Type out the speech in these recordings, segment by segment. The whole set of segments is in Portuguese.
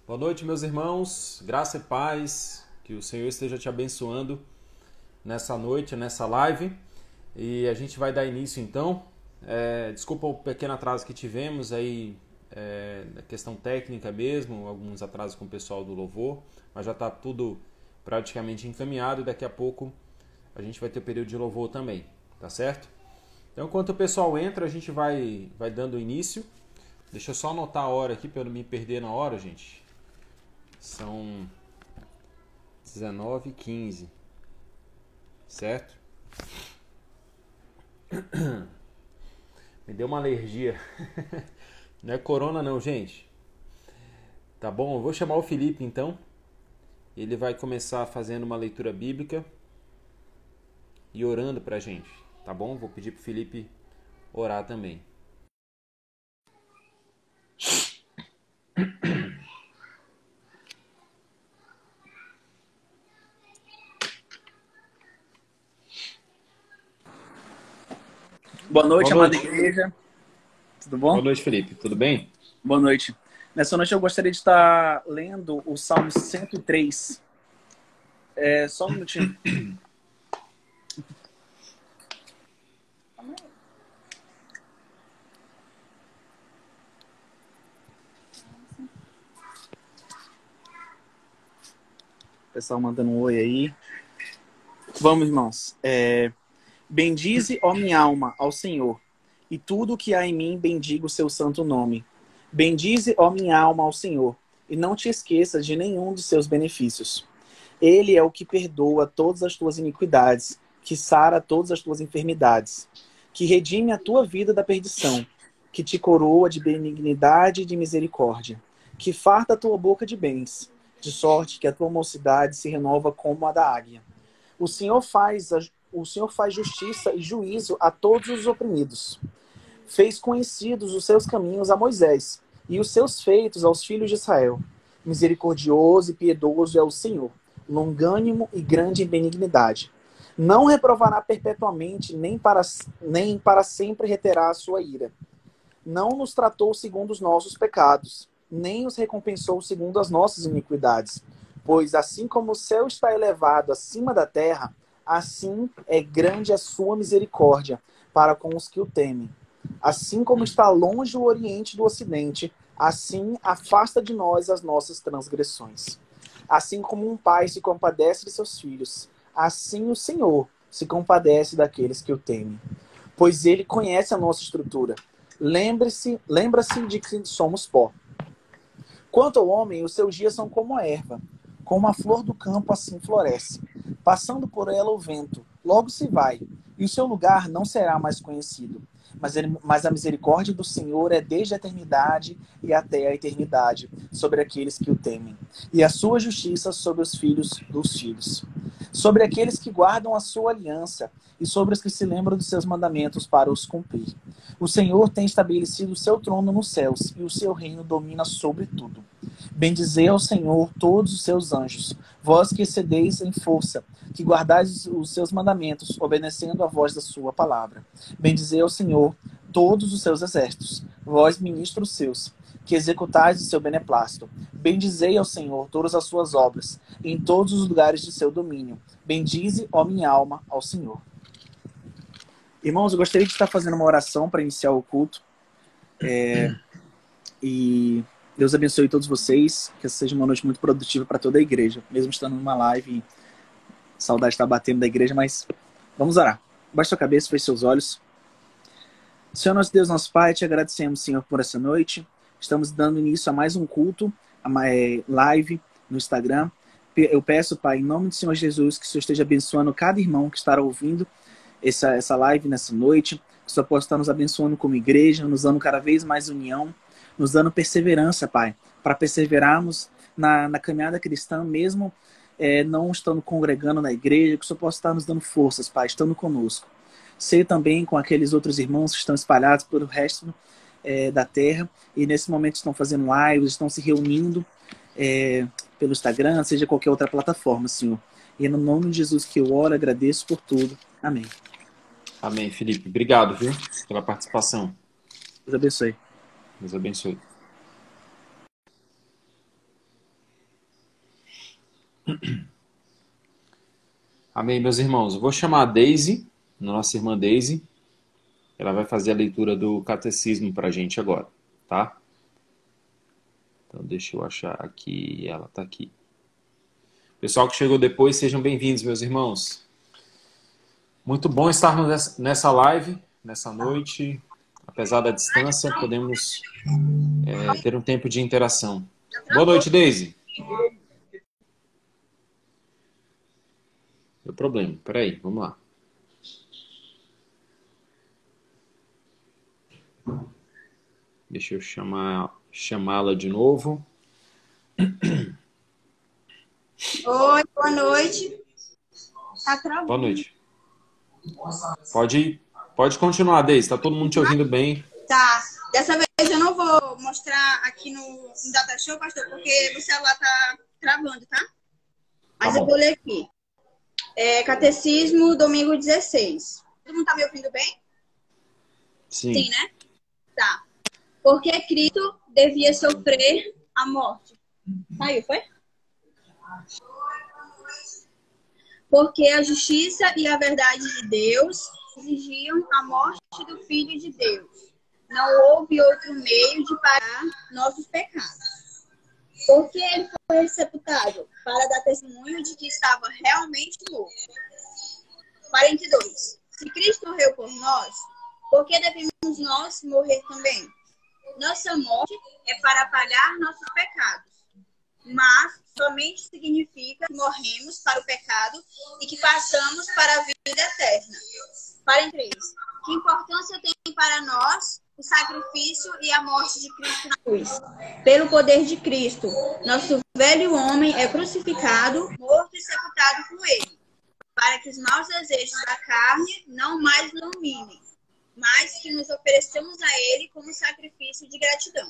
Boa noite, meus irmãos. Graça e paz. Que o Senhor esteja te abençoando nessa noite, nessa live. E a gente vai dar início então. Desculpa o pequeno atraso que tivemos aí, na questão técnica mesmo, alguns atrasos com o pessoal do louvor, mas já está tudo praticamente encaminhado e daqui a pouco a gente vai ter período de louvor também, tá certo? Então, enquanto o pessoal entra, a gente vai dando início. Deixa eu só anotar a hora aqui para eu não me perder na hora, gente. São 19h15, certo? Me deu uma alergia. Não é corona não, gente. Tá bom? Eu vou chamar o Felipe então. Ele vai começar fazendo uma leitura bíblica e orando pra gente, tá bom? Vou pedir pro Felipe orar também. Boa noite, Boa amada noite. igreja. Tudo bom? Boa noite, Felipe. Tudo bem? Boa noite. Nessa noite eu gostaria de estar lendo o Salmo 103. Só um minutinho. O pessoal mandando um oi aí. Vamos, irmãos. Bendize, ó minha alma, ao Senhor, e tudo que há em mim bendiga o seu santo nome. Bendize, ó minha alma, ao Senhor, e não te esqueças de nenhum de seus benefícios. Ele é o que perdoa todas as tuas iniquidades, que sara todas as tuas enfermidades, que redime a tua vida da perdição, que te coroa de benignidade e de misericórdia, que farta a tua boca de bens, de sorte que a tua mocidade se renova como a da águia. O Senhor faz justiça e juízo a todos os oprimidos. Fez conhecidos os seus caminhos a Moisés, e os seus feitos aos filhos de Israel. Misericordioso e piedoso é o Senhor, longânimo e grande em benignidade. Não reprovará perpetuamente, nem para sempre reterá a sua ira. Não nos tratou segundo os nossos pecados, nem os recompensou segundo as nossas iniquidades. Pois assim como o céu está elevado acima da terra, assim é grande a sua misericórdia para com os que o temem. Assim como está longe o Oriente do Ocidente, assim afasta de nós as nossas transgressões. Assim como um pai se compadece de seus filhos, assim o Senhor se compadece daqueles que o temem. Pois ele conhece a nossa estrutura. Lembra-se de que somos pó. Quanto ao homem, os seus dias são como a erva, como a flor do campo assim floresce. Passando por ela o vento, logo se vai, e o seu lugar não será mais conhecido. Mas a misericórdia do Senhor é desde a eternidade e até a eternidade sobre aqueles que o temem, e a sua justiça sobre os filhos dos filhos, sobre aqueles que guardam a sua aliança e sobre os que se lembram dos seus mandamentos para os cumprir. O Senhor tem estabelecido o seu trono nos céus, e o seu reino domina sobre tudo. Bendizei ao Senhor todos os seus anjos, vós que excedeis em força, que guardais os seus mandamentos, obedecendo a voz da sua palavra. Bendizei ao Senhor todos os seus exércitos, vós ministros seus, que executais o seu beneplácito. Bendizei ao Senhor todas as suas obras, em todos os lugares de seu domínio. Bendize, ó minha alma, ao Senhor. Irmãos, eu gostaria de estar fazendo uma oração para iniciar o culto. E Deus abençoe todos vocês, que essa seja uma noite muito produtiva para toda a igreja. Mesmo estando numa live, a saudade está batendo da igreja, mas vamos orar. Baixe sua cabeça, feche seus olhos. Senhor nosso Deus, nosso Pai, te agradecemos, Senhor, por essa noite. Estamos dando início a mais um culto, a live no Instagram. Eu peço, Pai, em nome do Senhor Jesus, que o Senhor esteja abençoando cada irmão que estará ouvindo essa live nessa noite, que o Senhor possa estar nos abençoando como igreja, nos dando cada vez mais união, nos dando perseverança, Pai, para perseverarmos na caminhada cristã, mesmo não estando congregando na igreja, que o Senhor possa estar nos dando forças, Pai, estando conosco. Sei também com aqueles outros irmãos que estão espalhados pelo resto da terra e nesse momento estão fazendo lives, estão se reunindo pelo Instagram, seja qualquer outra plataforma, Senhor. E é no nome de Jesus que eu oro, agradeço por tudo. Amém. Amém, Felipe. Obrigado, viu, pela participação. Deus abençoe. Deus abençoe. Amém, meus irmãos. Eu vou chamar a Daisy, nossa irmã Daisy. Ela vai fazer a leitura do catecismo para a gente agora, tá? Então, deixa eu achar aqui. Ela está aqui. Pessoal que chegou depois, sejam bem-vindos, meus irmãos. Muito bom estarmos nessa live, nessa noite. Apesar da distância, podemos ter um tempo de interação. Boa noite, Daisy. Deu problema. Peraí, vamos lá. Deixa eu chamá-la de novo. Oi, boa noite. Tá travando. Boa noite. Pode continuar, Deise. Tá todo mundo te ouvindo bem. Tá. Dessa vez eu não vou mostrar aqui no Data Show, pastor, porque o celular tá travando, tá? Mas eu vou ler aqui. Catecismo, domingo 16. Todo mundo tá me ouvindo bem? Sim. Sim, né? Tá. Porque Cristo devia sofrer a morte. Saiu, foi? Porque a justiça e a verdade de Deus exigiam a morte do Filho de Deus. Não houve outro meio de pagar nossos pecados. Porque ele foi sepultado para dar testemunho de que estava realmente morto. 42. Se Cristo morreu por nós, por que devemos nós morrer também? Nossa morte é para pagar nossos pecados. Mas somente significa que morremos para o pecado e que passamos para a vida eterna. 43. Que importância tem para nós o sacrifício e a morte de Cristo na cruz? Pelo poder de Cristo, nosso velho homem é crucificado, morto e sepultado com ele, para que os maus desejos da carne não mais nos dominem, mas que nos ofereçamos a ele como sacrifício de gratidão.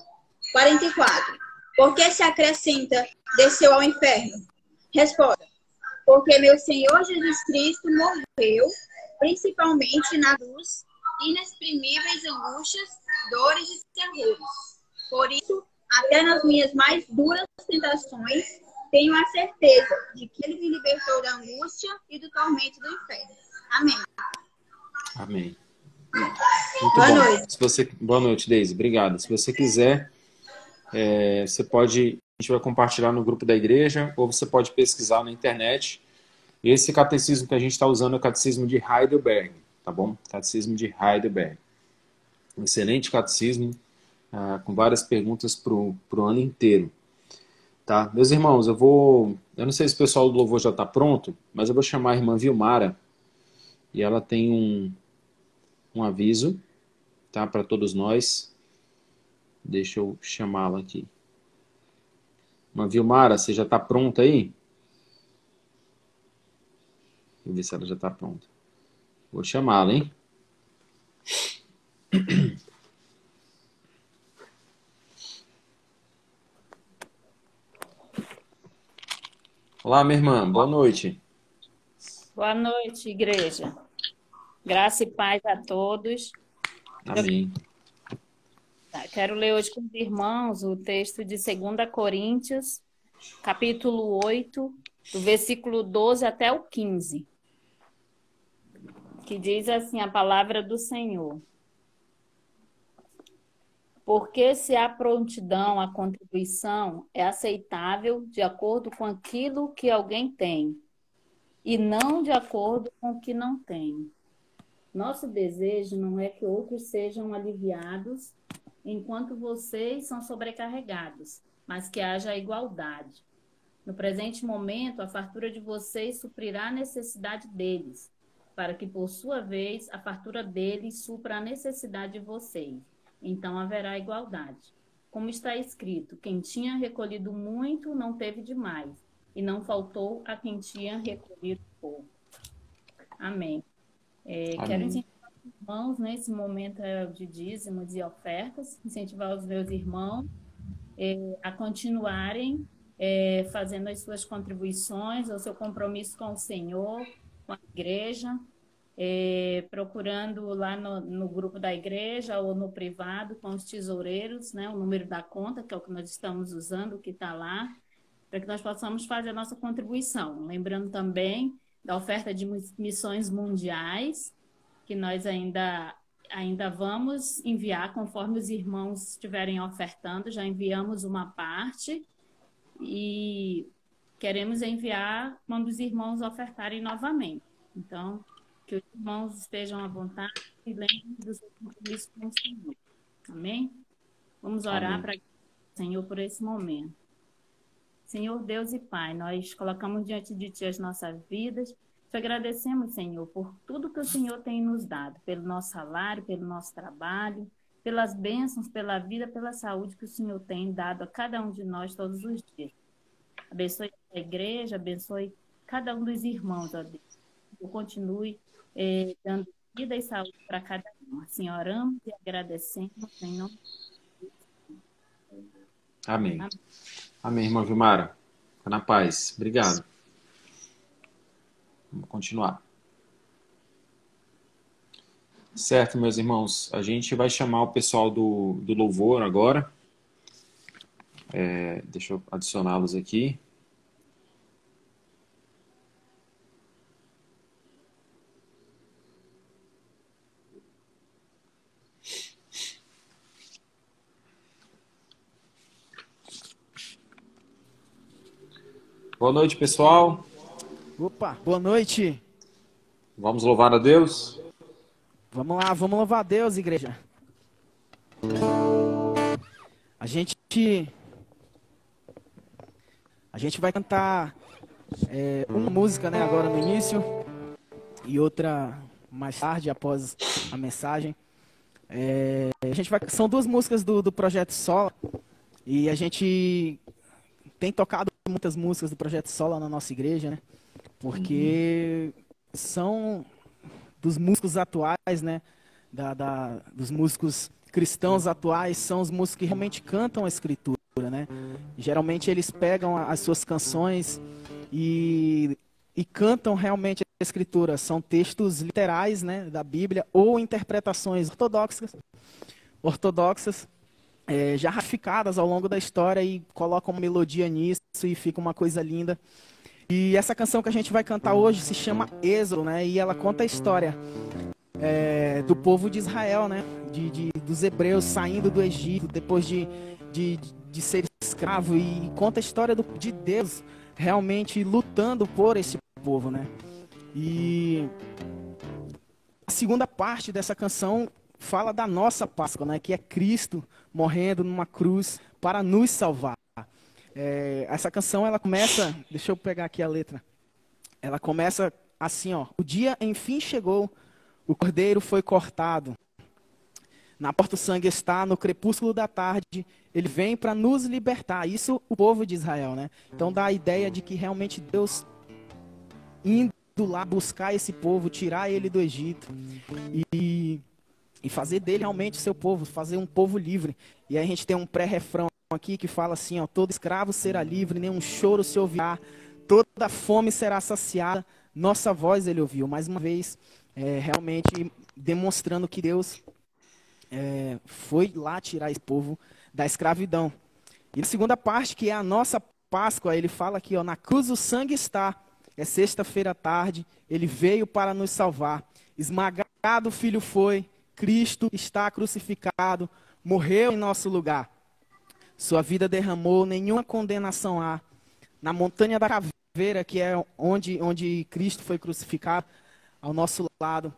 44. Por que se acrescenta, desceu ao inferno? Resposta. Porque meu Senhor Jesus Cristo morreu, principalmente na cruz, inexprimíveis angústias, dores e terrores. Por isso, até nas minhas mais duras tentações, tenho a certeza de que Ele me libertou da angústia e do tormento do inferno. Amém. Amém. Muito Boa bom. noite. Boa noite, Deise. Obrigado. Se você quiser, você pode... A gente vai compartilhar no grupo da igreja, ou você pode pesquisar na internet. Esse catecismo que a gente está usando é o catecismo de Heidelberg, tá bom? Catecismo de Heidelberg. Um excelente catecismo, com várias perguntas para o ano inteiro. Tá? Meus irmãos, eu não sei se o pessoal do louvor já está pronto, mas eu vou chamar a irmã Vilmara, e ela tem um aviso, tá, para todos nós. Deixa eu chamá-la aqui. Irmã Vilmara, você já está pronta aí? Vou ver se ela já está pronta. Vou chamá-la, hein? Olá, minha irmã. Boa noite. Boa noite, igreja. Graça e paz a todos. Amém. Quero ler hoje com os irmãos o texto de 2 Coríntios, capítulo 8, do versículo 12 até o 15, que diz assim a palavra do Senhor. Porque se há prontidão à contribuição, é aceitável de acordo com aquilo que alguém tem, e não de acordo com o que não tem. Nosso desejo não é que outros sejam aliviados enquanto vocês são sobrecarregados, mas que haja igualdade. No presente momento, a fartura de vocês suprirá a necessidade deles, para que, por sua vez, a fartura deles supra a necessidade de vocês. Então haverá igualdade. Como está escrito, quem tinha recolhido muito não teve demais, e não faltou a quem tinha recolhido pouco. Amém. Quero incentivar os irmãos nesse momento de dízimos e ofertas, incentivar os meus irmãos a continuarem fazendo as suas contribuições, o seu compromisso com o Senhor, com a igreja, procurando lá no grupo da igreja ou no privado com os tesoureiros, né, o número da conta, que é o que nós estamos usando, o que está lá, para que nós possamos fazer a nossa contribuição. Lembrando também da oferta de missões mundiais, que nós ainda vamos enviar conforme os irmãos estiverem ofertando. Já enviamos uma parte e queremos enviar quando os irmãos ofertarem novamente. Então, que os irmãos estejam à vontade e lembrem do seu compromisso com o Senhor. Amém? Vamos orar para o Senhor por esse momento. Senhor Deus e Pai, nós colocamos diante de Ti as nossas vidas. Te agradecemos, Senhor, por tudo que o Senhor tem nos dado, pelo nosso salário, pelo nosso trabalho, pelas bênçãos, pela vida, pela saúde que o Senhor tem dado a cada um de nós todos os dias. Abençoe a igreja, abençoe cada um dos irmãos, ó Deus. Que continue dando vida e saúde para cada um. Assim oramos e agradecemos, Senhor. Amém. Amém, irmã Vilmara. Fica na paz. Obrigado. Vamos continuar. Certo, meus irmãos. A gente vai chamar o pessoal do louvor agora. Deixa eu adicioná-los aqui. Boa noite, pessoal. Opa, boa noite. Vamos louvar a Deus? Vamos lá, vamos louvar a Deus, igreja. A gente vai cantar uma música, né, agora no início e outra mais tarde, após a mensagem. São duas músicas do Projeto Sola e a gente tem tocado muitas músicas do Projeto Sola na nossa igreja, né? Porque são dos músicos atuais, né? Dos músicos cristãos atuais, são os músicos que realmente cantam a Escritura, né? Geralmente eles pegam as suas canções e cantam realmente a Escritura. São textos literais, né, da Bíblia ou interpretações ortodoxas, já ramificadas ao longo da história e colocam uma melodia nisso e fica uma coisa linda. E essa canção que a gente vai cantar hoje se chama Êxodo, né? E ela conta a história do povo de Israel, né? Dos hebreus saindo do Egito depois de ser escravo, e conta a história de Deus realmente lutando por esse povo, né? E a segunda parte dessa canção fala da nossa Páscoa, né? Que é Cristo morrendo numa cruz para nos salvar. Essa canção, ela começa, deixa eu pegar aqui a letra, ela começa assim, ó: o dia enfim chegou, o cordeiro foi cortado, na porta o sangue está, no crepúsculo da tarde, ele vem para nos libertar. Isso o povo de Israel, né? Então dá a ideia de que realmente Deus indo lá buscar esse povo, tirar ele do Egito e fazer dele realmente seu povo, fazer um povo livre. E aí a gente tem um pré-refrão aqui que fala assim, ó: todo escravo será livre, nenhum choro se ouvirá, toda fome será saciada, nossa voz ele ouviu. Mais uma vez, realmente demonstrando que Deus foi lá tirar esse povo da escravidão. E na segunda parte, que é a nossa Páscoa, ele fala aqui, ó: na cruz o sangue está, é sexta-feira à tarde, ele veio para nos salvar, esmagado o filho foi, Cristo está crucificado, morreu em nosso lugar. Sua vida derramou, nenhuma condenação há. Na montanha da caveira, que é onde Cristo foi crucificado, ao nosso lado,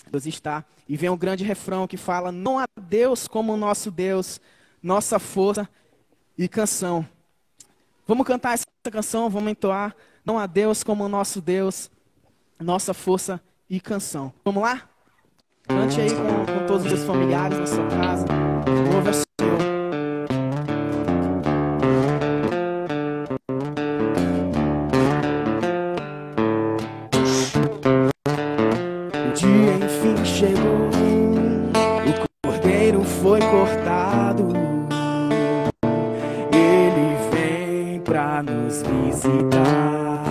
Deus está. E vem um grande refrão que fala: não há Deus como o nosso Deus, nossa força e canção. Vamos cantar essa canção, vamos entoar: não há Deus como o nosso Deus, nossa força e canção. Vamos lá? Cante aí com todos os seus familiares na sua casa. Louve ao Senhor. O dia enfim chegou, o cordeiro foi cortado, ele vem pra nos visitar.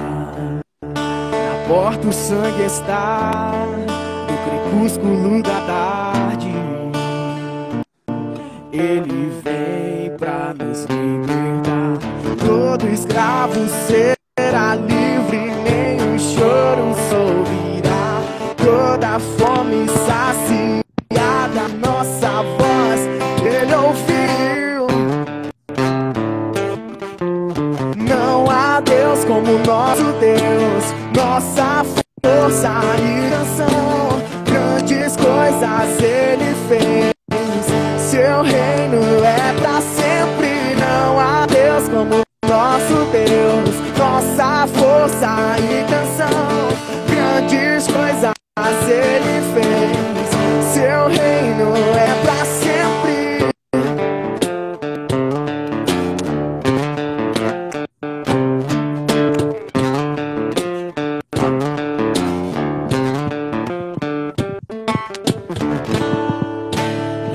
Na porta o sangue está, crepúsculo da tarde, ele vem pra nos libertar. Todo todo escravo será livre, nenhum choro ouvirá. Toda fome saciada, nossa voz ele ouviu. Não há Deus como nosso Deus, nossa força e canção. Grandes coisas ele fez, seu reino é pra sempre. Não há Deus como nosso Deus, nossa força e canção. Grandes coisas ele fez, seu reino é pra sempre.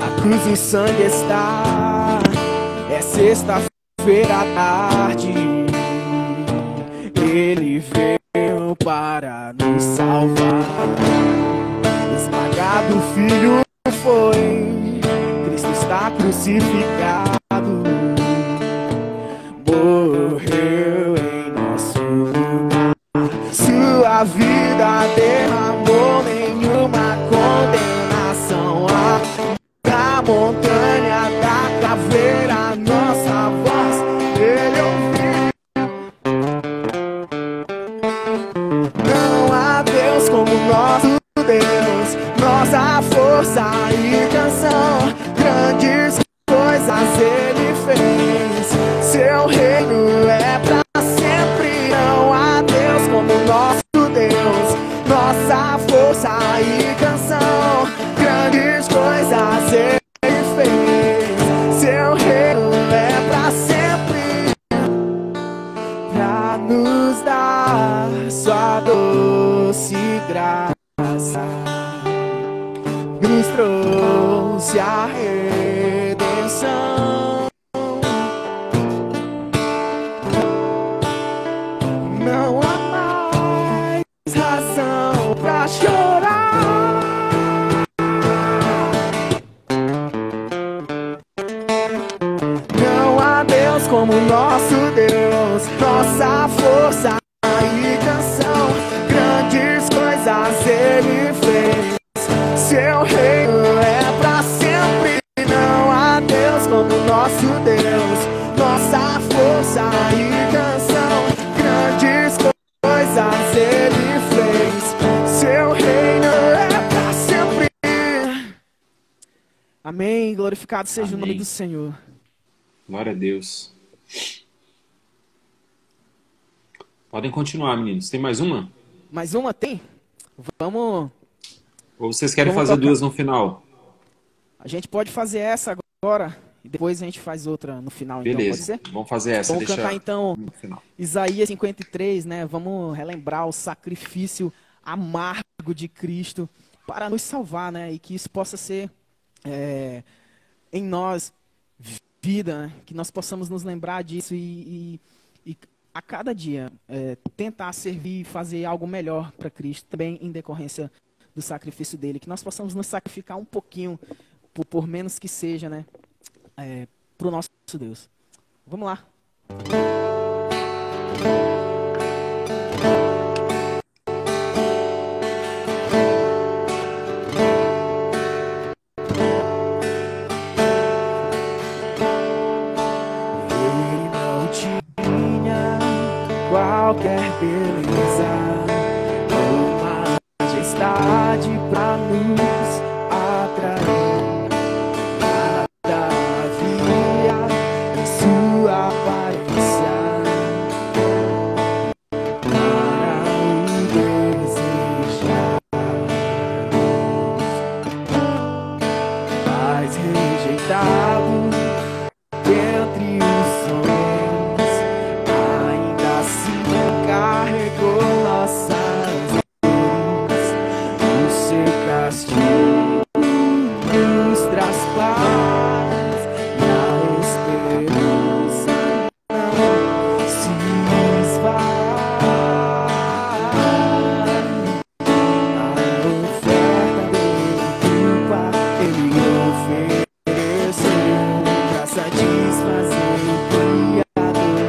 A cruz e sangue está, é sexta-feira à tarde. Ele veio para nos salvar. Esmagado o filho foi, Cristo está crucificado. Morreu em nosso lugar. Sua vida derramou, nenhuma condenação há. Da montanha da caveira, nossa voz ele ouviu. Não há Deus como nosso Deus, nossa força e canção. Grandes coisas ele fez, seu reino é pra sempre. Não há Deus como nosso Deus, nossa força e canção. Grandes coisas ele fez, seu reino é pra sempre. Pra nos dar sua doce graça, nos trouxe a redenção. Não há mais razão pra chorar. Não há Deus como nosso Deus, nossa força e canção. Grandes coisas ele fez, seu reino é pra sempre. Não há Deus como nosso Deus, nossa força e canção. Grandes coisas ele fez, seu reino é pra sempre. Amém. Glorificado seja o nome do Senhor. Glória a Deus. Podem continuar, meninos. Tem mais uma? Mais uma tem? Vamos. Ou vocês querem Vamos fazer tocar. duas no final? A gente pode fazer essa agora e depois a gente faz outra no final, então, pode Beleza. ser? Vamos fazer essa. Vamos Deixa cantar então no final. Isaías 53, né? Vamos relembrar o sacrifício amargo de Cristo para nos salvar, né? E que isso possa ser em nós vida, né? Que nós possamos nos lembrar disso e a cada dia tentar servir e fazer algo melhor para Cristo, também em decorrência do sacrifício dele. Que nós possamos nos sacrificar um pouquinho, por menos que seja, né? Para o nosso Deus. Vamos lá. Ele não tinha qualquer beleza ou majestade pra nos atrair. Nada havia em sua aparência para o desejar, mas rejeitado dentre os homens, ainda assim carregou nossas dores. O seu castigo nos traz paz e a esperança não se esvai. A oferta dele culpa ele ofereceu pra satisfazer o Criador.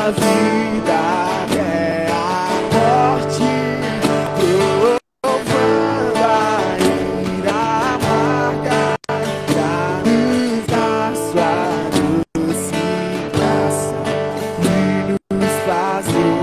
a vida até a morte, provando a ira amarga, pra nos dar sua doce graça e nos fazer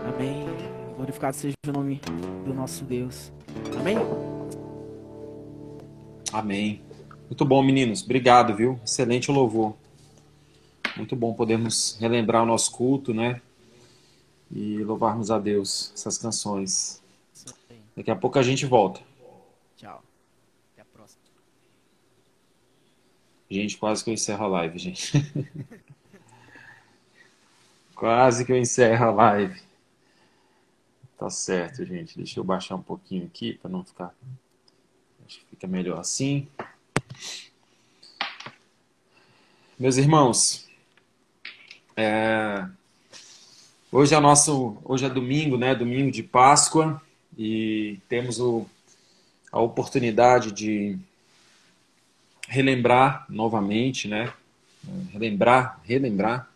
Amém. Glorificado seja o nome do nosso Deus. Amém? Amém. Muito bom, meninos. Obrigado, viu? Excelente o louvor. Muito bom podermos relembrar o nosso culto, né? E louvarmos a Deus, essas canções. Daqui a pouco a gente volta. Tchau. Até a próxima. Gente, quase que eu encerro a live, gente. Quase que eu encerro a live. Tá certo, gente. Deixa eu baixar um pouquinho aqui para não ficar... Acho que fica melhor assim. Meus irmãos, hoje é domingo, né? Domingo de Páscoa, e temos a oportunidade de relembrar novamente, né? Relembrar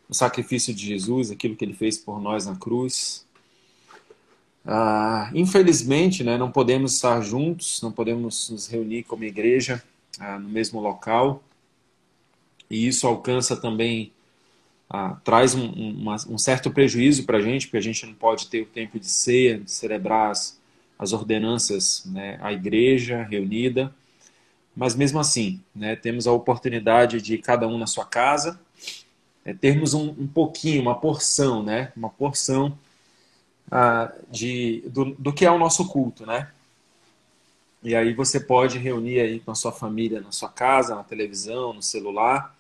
o sacrifício de Jesus, aquilo que ele fez por nós na cruz. Infelizmente, né, não podemos estar juntos, não podemos nos reunir como igreja no mesmo local, e isso alcança também, traz um certo prejuízo para a gente, porque a gente não pode ter o tempo de ceia, de celebrar as ordenanças, né, a igreja reunida, mas mesmo assim, né, temos a oportunidade de cada um na sua casa, termos um pouquinho, uma porção, né, uma porção do que é o nosso culto, né? E aí você pode reunir aí com a sua família na sua casa, na televisão, no celular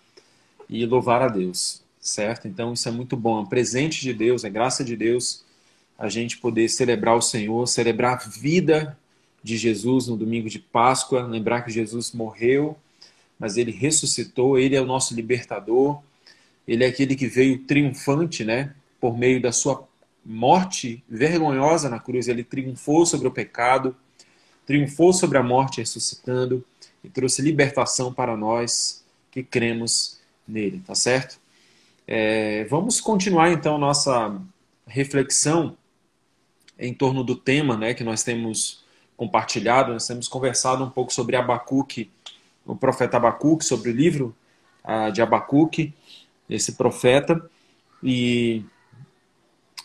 e louvar a Deus, certo? Então isso é muito bom, é um presente de Deus, é graça de Deus a gente poder celebrar o Senhor, celebrar a vida de Jesus no domingo de Páscoa, lembrar que Jesus morreu, mas ele ressuscitou, ele é o nosso libertador, ele é aquele que veio triunfante, né? Por meio da sua morte vergonhosa na cruz, ele triunfou sobre o pecado, triunfou sobre a morte ressuscitando e trouxe libertação para nós que cremos nele, tá certo? Vamos continuar então nossa reflexão em torno do tema, né, que nós temos compartilhado, nós temos conversado um pouco sobre Abacuque, o profeta Abacuque, sobre o livro de Abacuque, esse profeta,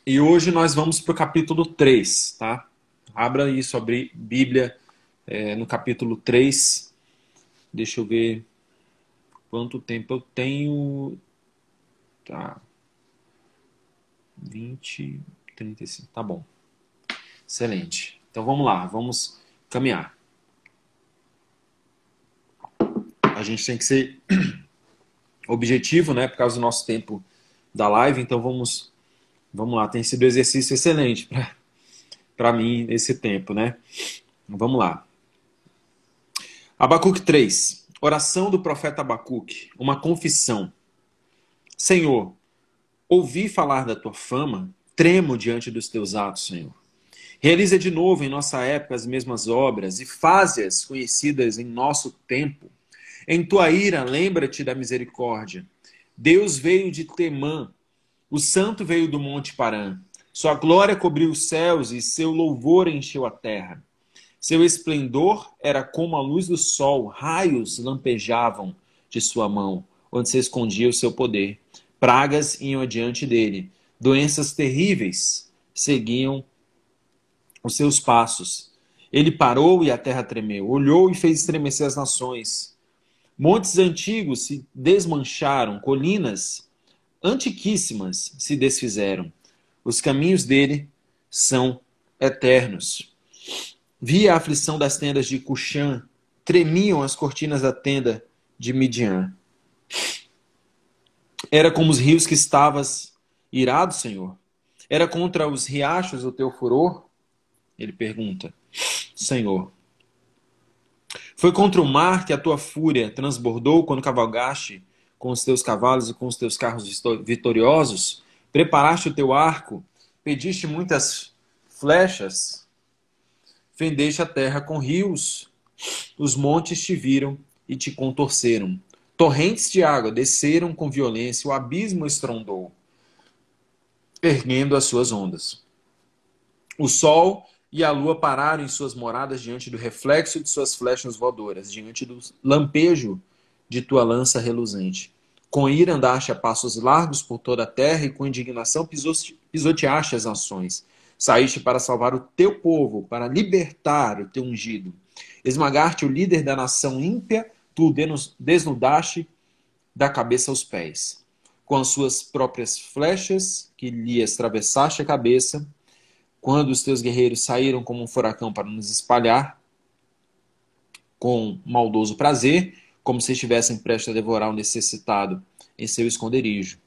e hoje nós vamos para o capítulo 3, tá? Abra aí sua Bíblia no capítulo 3. Deixa eu ver quanto tempo eu tenho. Tá. 20, 35. Tá bom. Excelente. Então vamos lá, vamos caminhar. A gente tem que ser objetivo, né? Por causa do nosso tempo da live, então vamos lá, tem sido um exercício excelente para mim nesse tempo, né? Vamos lá. Abacuque 3. Oração do profeta Abacuque. Uma confissão. Senhor, ouvi falar da tua fama, tremo diante dos teus atos, Senhor. Realiza de novo em nossa época as mesmas obras e faze-as conhecidas em nosso tempo. Em tua ira, lembra-te da misericórdia. Deus veio de Temã, o santo veio do monte Parã. Sua glória cobriu os céus e seu louvor encheu a terra. Seu esplendor era como a luz do sol, raios lampejavam de sua mão, onde se escondia o seu poder. Pragas iam adiante dele, doenças terríveis seguiam os seus passos. Ele parou e a terra tremeu, olhou e fez estremecer as nações. Montes antigos se desmancharam, colinas antiquíssimas se desfizeram. Os caminhos dele são eternos. Vi a aflição das tendas de Cuxã, tremiam as cortinas da tenda de Midian. Era como os rios que estavas irado, Senhor. Era contra os riachos o teu furor? Ele pergunta. Senhor. Foi contra o mar que a tua fúria transbordou quando cavalgaste com os teus cavalos e com os teus carros vitoriosos? Preparaste o teu arco, pediste muitas flechas, fendeste a terra com rios, os montes te viram e te contorceram. Torrentes de água desceram com violência, o abismo estrondou, erguendo as suas ondas. O sol e a lua pararam em suas moradas diante do reflexo de suas flechas voadoras, diante do lampejo de tua lança reluzente. Com ira andaste a passos largos por toda a terra e com indignação pisoteaste as nações. Saíste para salvar o teu povo, para libertar o teu ungido. Esmagaste o líder da nação ímpia, tu o desnudaste da cabeça aos pés. Com as suas próprias flechas, que lhe atravessaste a cabeça, quando os teus guerreiros saíram como um furacão para nos espalhar, com maldoso prazer, como se estivessem prestes a devorar o necessitado em seu esconderijo.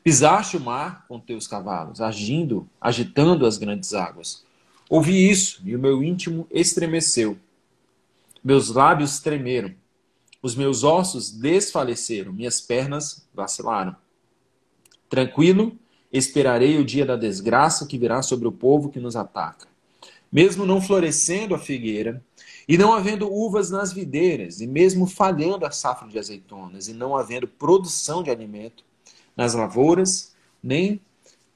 Pisaste o mar com teus cavalos, agitando as grandes águas. Ouvi isso, e o meu íntimo estremeceu. Meus lábios tremeram. Os meus ossos desfaleceram, minhas pernas vacilaram. Tranquilo, esperarei o dia da desgraça que virá sobre o povo que nos ataca. Mesmo não florescendo a figueira, e não havendo uvas nas videiras, e mesmo falhando a safra de azeitonas, e não havendo produção de alimento nas lavouras, nem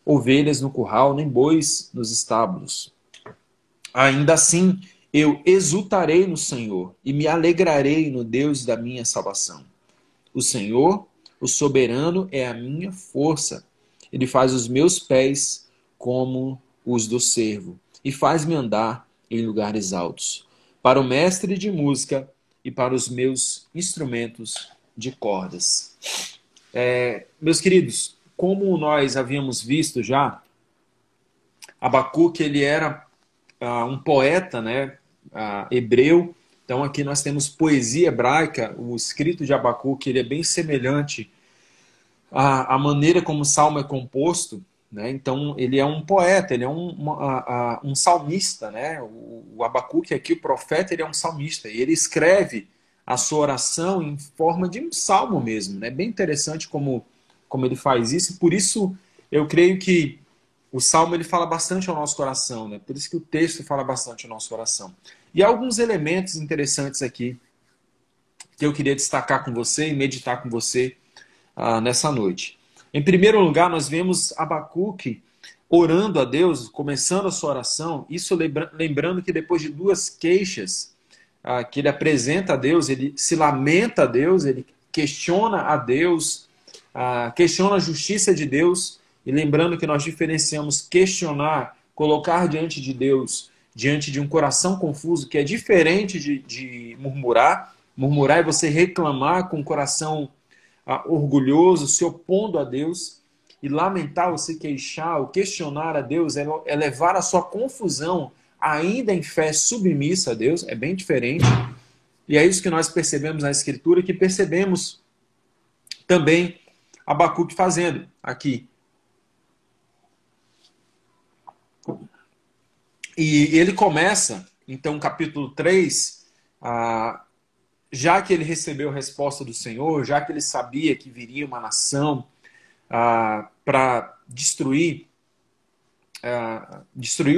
ovelhas no curral, nem bois nos estábulos. Ainda assim, eu exultarei no Senhor, e me alegrarei no Deus da minha salvação. O Senhor, o soberano, é a minha força. Ele faz os meus pés como os do cervo, e faz-me andar em lugares altos. Para o mestre de música e para os meus instrumentos de cordas. Meus queridos, como nós havíamos visto já, Abacuque ele era um poeta, né, hebreu. Então aqui nós temos poesia hebraica. O escrito de Abacuque ele é bem semelhante à maneira como o salmo é composto. Né? Então ele é um poeta, ele é um salmista, né? O Abacuque aqui, o profeta, ele é um salmista e ele escreve a sua oração em forma de um salmo mesmo, né? Bem interessante como ele faz isso, e por isso eu creio que o salmo ele fala bastante ao nosso coração, né? Por isso que o texto fala bastante ao nosso coração. E há alguns elementos interessantes aqui que eu queria destacar com você e meditar com você nessa noite. Em primeiro lugar, nós vemos Abacuque orando a Deus, começando a sua oração, isso lembrando que depois de duas queixas que ele apresenta a Deus, ele se lamenta a Deus, ele questiona a Deus, questiona a justiça de Deus, e lembrando que nós diferenciamos questionar, colocar diante de Deus, diante de um coração confuso, que é diferente de murmurar. Murmurar é você reclamar com o coração orgulhoso, se opondo a Deus, e lamentar, você queixar, ou questionar a Deus, é levar a sua confusão, ainda em fé submissa a Deus, é bem diferente. E é isso que nós percebemos na Escritura, que percebemos também Abacuque fazendo aqui. E ele começa, então, capítulo 3, já que ele recebeu a resposta do Senhor, já que ele sabia que viria uma nação para destruir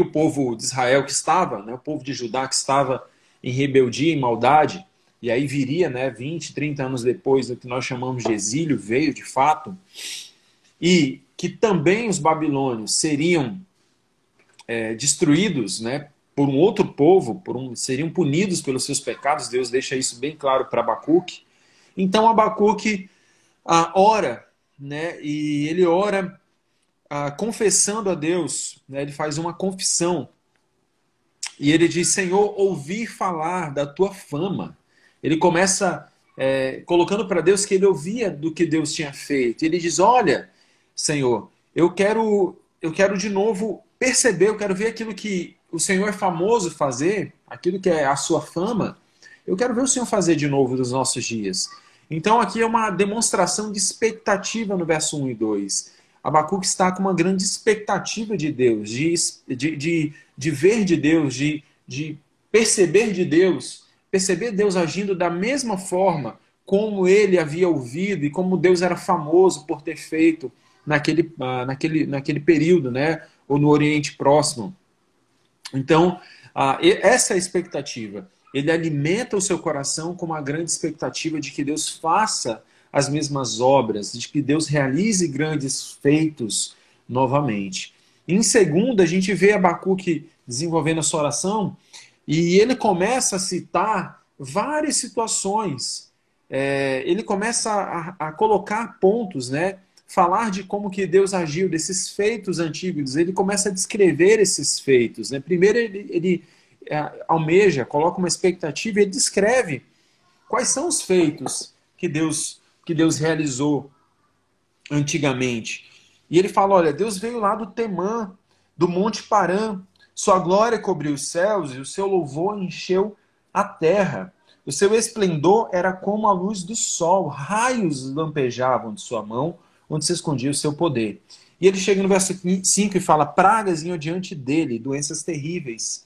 o povo de Israel que estava, né, o povo de Judá que estava em rebeldia, em maldade, e aí viria, né, 20, 30 anos depois do que nós chamamos de exílio, veio de fato, e que também os babilônios seriam destruídos, né, por um outro povo, seriam punidos pelos seus pecados. Deus deixa isso bem claro para Abacuque. Então Abacuque ora, né, e ele ora confessando a Deus, né, ele faz uma confissão, e ele diz: Senhor, ouvi falar da tua fama. Ele começa colocando para Deus que ele ouvia do que Deus tinha feito. Ele diz: olha, Senhor, eu quero de novo perceber, eu quero ver aquilo que o Senhor é famoso fazer, aquilo que é a sua fama, eu quero ver o Senhor fazer de novo nos nossos dias. Então aqui é uma demonstração de expectativa no verso 1 e 2. Abacuque está com uma grande expectativa de Deus, de ver de Deus, de perceber Deus agindo da mesma forma como ele havia ouvido e como Deus era famoso por ter feito naquele período, né? Ou no Oriente Próximo. Então, essa é a expectativa. Ele alimenta o seu coração com uma grande expectativa de que Deus faça as mesmas obras, de que Deus realize grandes feitos novamente. Em segundo, a gente vê Abacuque desenvolvendo a sua oração e ele começa a citar várias situações. Ele começa a colocar pontos, né? Falar de como que Deus agiu, desses feitos antigos. Ele começa a descrever esses feitos, né? Primeiro ele almeja, coloca uma expectativa e ele descreve quais são os feitos que Deus realizou antigamente. E ele fala, olha, Deus veio lá do Temã, do Monte Parã, sua glória cobriu os céus e o seu louvor encheu a terra. O seu esplendor era como a luz do sol, raios lampejavam de sua mão, onde se escondia o seu poder. E ele chega no verso 5 e fala, pragas iam diante dele, doenças terríveis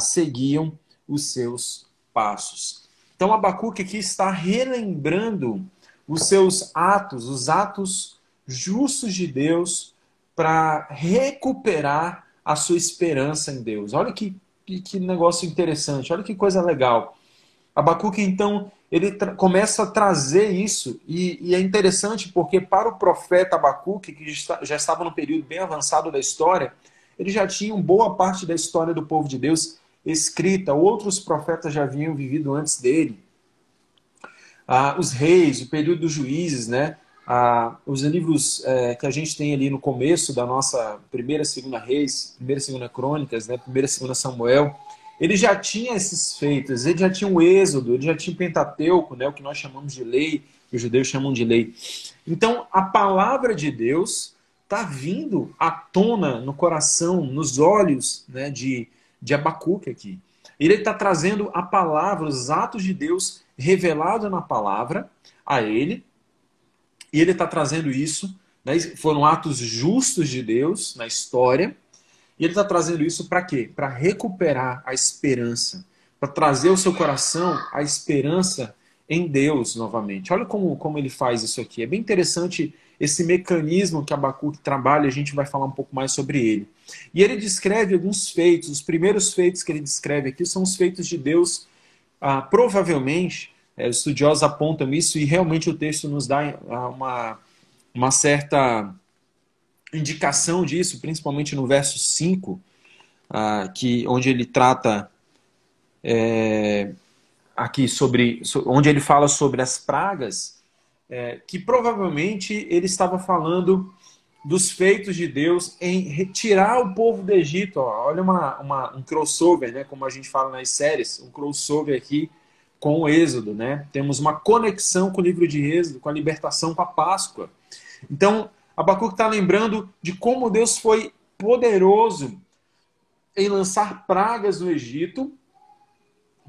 seguiam os seus passos. Então Abacuque aqui está relembrando os seus atos, os atos justos de Deus para recuperar a sua esperança em Deus. Olha que negócio interessante, olha que coisa legal. Abacuque, então, ele começa a trazer isso, e é interessante porque para o profeta Abacuque, que já estava no período bem avançado da história, ele já tinha boa parte da história do povo de Deus escrita, outros profetas já haviam vivido antes dele. Os reis, o período dos juízes, né? Os livros que a gente tem ali no começo da nossa primeira e segunda Reis, primeira e segunda Crônicas, né? Primeira e segunda Samuel, ele já tinha esses feitos, ele já tinha o Êxodo, ele já tinha o Pentateuco, né? O que nós chamamos de lei, que os judeus chamam de lei. Então, a palavra de Deus está vindo à tona no coração, nos olhos, né, de Abacuque aqui. Ele está trazendo a palavra, os atos de Deus revelado na palavra a ele, e ele está trazendo isso, né, foram atos justos de Deus na história, e ele está trazendo isso para quê? Para recuperar a esperança, para trazer ao seu coração a esperança em Deus novamente. Olha como ele faz isso aqui. É bem interessante esse mecanismo que Abacuque trabalha, a gente vai falar um pouco mais sobre ele. E ele descreve alguns feitos, os primeiros feitos que ele descreve aqui são os feitos de Deus, provavelmente, os estudiosos apontam isso, e realmente o texto nos dá uma certa indicação disso, principalmente no verso 5, onde ele trata aqui onde ele fala sobre as pragas, que provavelmente ele estava falando dos feitos de Deus em retirar o povo do Egito. Olha um crossover, né, como a gente fala nas séries, um crossover aqui com o Êxodo, né? Temos uma conexão com o livro de Êxodo, com a libertação, com a Páscoa. Então, Abacuque está lembrando de como Deus foi poderoso em lançar pragas no Egito,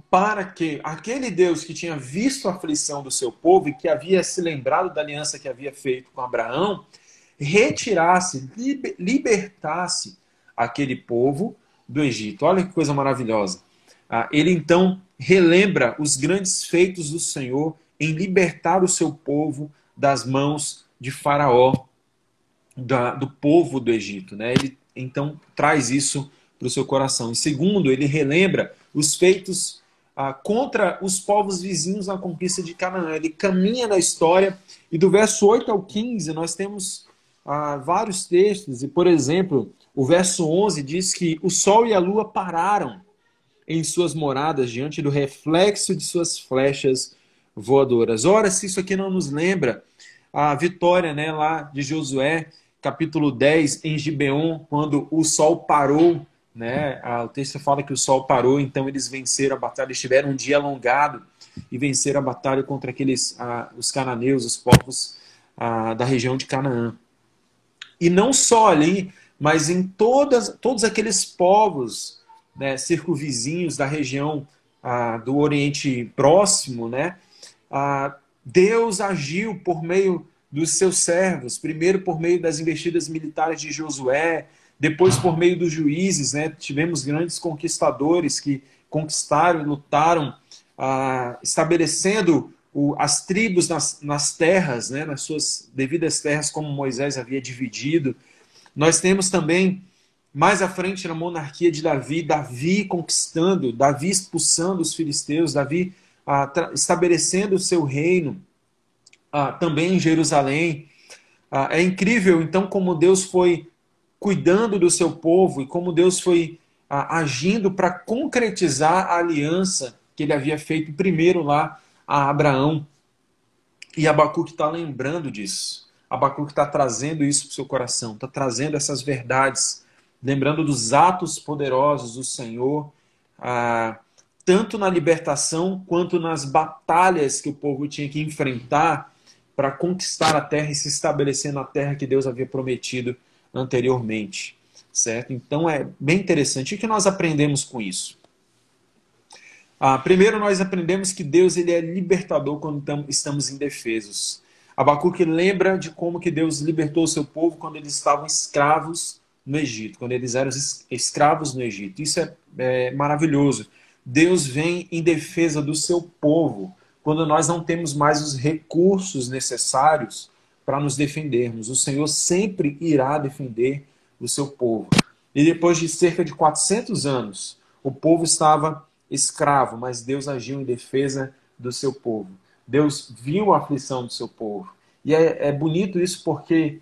para que aquele Deus que tinha visto a aflição do seu povo e que havia se lembrado da aliança que havia feito com Abraão, retirasse, libertasse aquele povo do Egito. Olha que coisa maravilhosa. Ele então relembra os grandes feitos do Senhor em libertar o seu povo das mãos de Faraó, do povo do Egito, né? Ele então traz isso para o seu coração. E segundo, ele relembra os feitos contra os povos vizinhos na conquista de Canaã. Ele caminha na história, e do verso 8 ao 15 nós temos vários textos, e por exemplo, o verso 11 diz que o sol e a lua pararam em suas moradas diante do reflexo de suas flechas voadoras. Ora, se isso aqui não nos lembra a vitória, né, lá de Josué, capítulo 10, em Gibeon, quando o sol parou, né? O texto fala que o sol parou, então eles venceram a batalha, eles tiveram um dia alongado e venceram a batalha contra os cananeus, os povos da região de Canaã. E não só ali, mas em todos aqueles povos, né, circunvizinhos da região do Oriente Próximo, né? Deus agiu por meio dos seus servos, primeiro por meio das investidas militares de Josué, depois por meio dos juízes, né? Tivemos grandes conquistadores que conquistaram e lutaram, estabelecendo as tribos nas terras, né? Nas suas devidas terras, como Moisés havia dividido. Nós temos também, mais à frente na monarquia de Davi, Davi conquistando, Davi expulsando os filisteus, Davi estabelecendo o seu reino, também em Jerusalém. É incrível, então, como Deus foi cuidando do seu povo e como Deus foi agindo para concretizar a aliança que ele havia feito primeiro lá a Abraão. E Abacuque está lembrando disso. Abacuque está trazendo isso para o seu coração, está trazendo essas verdades, lembrando dos atos poderosos do Senhor, tanto na libertação quanto nas batalhas que o povo tinha que enfrentar para conquistar a terra e se estabelecer na terra que Deus havia prometido anteriormente, certo? Então é bem interessante. O que nós aprendemos com isso? Primeiro, nós aprendemos que Deus ele é libertador quando estamos indefesos. Abacuque lembra de como que Deus libertou o seu povo quando eles estavam escravos no Egito, quando eles eram escravos no Egito. Isso é maravilhoso. Deus vem em defesa do seu povo quando nós não temos mais os recursos necessários para nos defendermos. O Senhor sempre irá defender o seu povo. E depois de cerca de 400 anos, o povo estava escravo, mas Deus agiu em defesa do seu povo. Deus viu a aflição do seu povo. E é bonito isso porque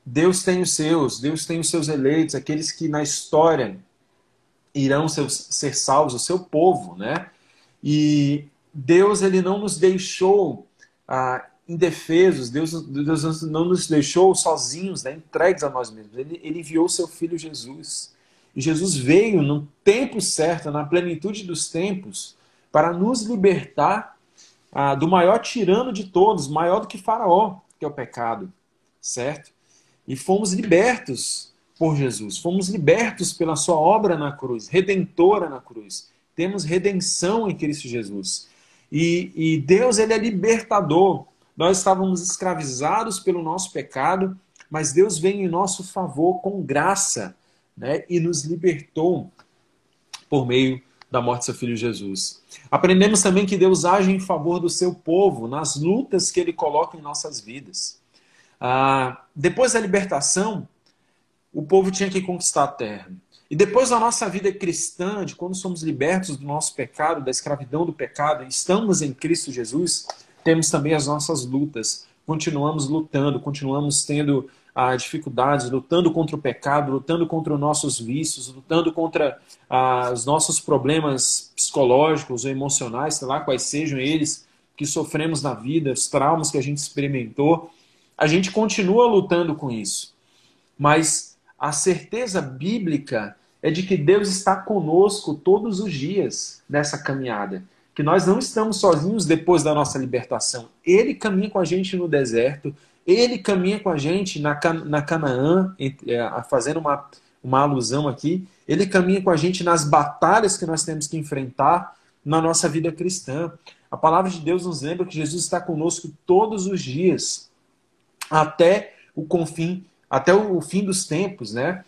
Deus tem os seus eleitos, aqueles que na história irão ser salvos, o seu povo, né? E Deus ele não nos deixou indefesos, Deus não nos deixou sozinhos, né, entregues a nós mesmos. Ele enviou seu Filho Jesus. E Jesus veio no tempo certo, na plenitude dos tempos, para nos libertar do maior tirano de todos, maior do que Faraó, que é o pecado, certo? E fomos libertos por Jesus, fomos libertos pela sua obra na cruz, redentora na cruz. Temos redenção em Cristo Jesus. E Deus ele é libertador. Nós estávamos escravizados pelo nosso pecado, mas Deus vem em nosso favor com graça, né, e nos libertou por meio da morte do seu Filho Jesus. Aprendemos também que Deus age em favor do seu povo nas lutas que ele coloca em nossas vidas. Depois da libertação, o povo tinha que conquistar a terra. E depois da nossa vida cristã, de quando somos libertos do nosso pecado, da escravidão do pecado, e estamos em Cristo Jesus, temos também as nossas lutas. Continuamos lutando, continuamos tendo dificuldades, lutando contra o pecado, lutando contra os nossos vícios, lutando contra os nossos problemas psicológicos ou emocionais, sei lá quais sejam eles, que sofremos na vida, os traumas que a gente experimentou. A gente continua lutando com isso. Mas a certeza bíblica é de que Deus está conosco todos os dias nessa caminhada. Que nós não estamos sozinhos depois da nossa libertação. Ele caminha com a gente no deserto, ele caminha com a gente na Canaã, fazendo uma alusão aqui, ele caminha com a gente nas batalhas que nós temos que enfrentar na nossa vida cristã. A palavra de Deus nos lembra que Jesus está conosco todos os dias, até o fim dos tempos, né?